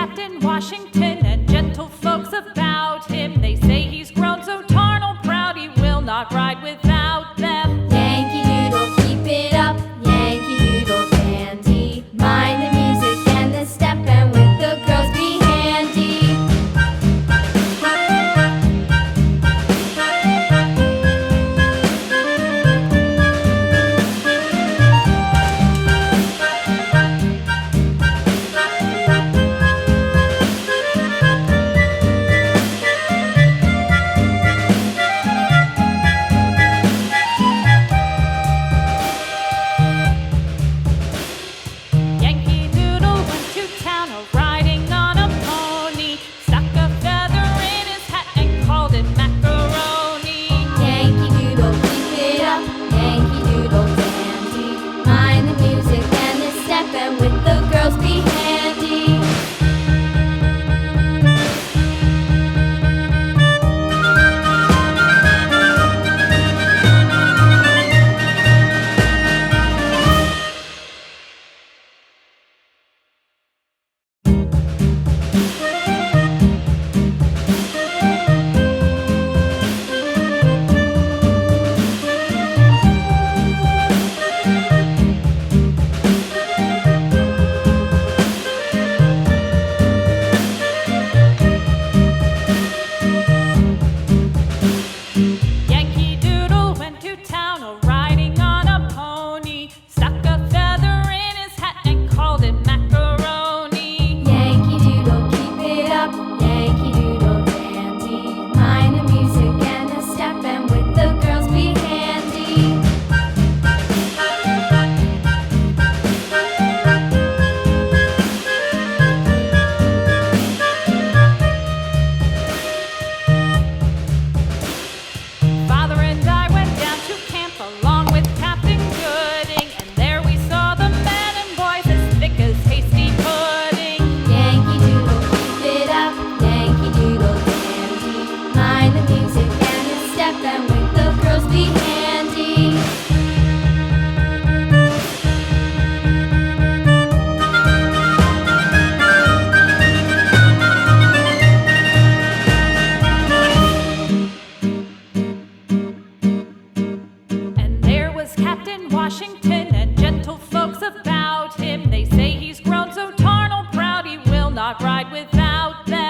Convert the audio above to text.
Captain Washington and gentle folks about him. They say he's grown so tarnal proud he will not ride without them. Yankee Doodle, keep it up, Yankee Doodle dandy. Mind the music and the step, and with the girls be handy. Yankee Doodle went to town riding on a pony, stuck a feather in his hat and called it macaroni. Yankee Doodle, keep it up, Yankee Doodle dandy. Mind the music and the step, and with the girls be handy. Yankee Doodle went to town riding on a pony, stuck a feather in his hat and called it macaroni. Yankee Doodle, keep it up, Yankee Doodle dandy. Mind the music and the step, and with the girls be handy. Father and I went down to camp along with Captain Gooding, and there we saw the men and boys as thick as hasty pudding. Yankee Doodle, keep it up, Yankee Doodle dandy. Mind the music and the step, and with the girls be handy. And there was Captain Washington and gentle folks about him. They say he's grown so tarnal proud he will not ride without them.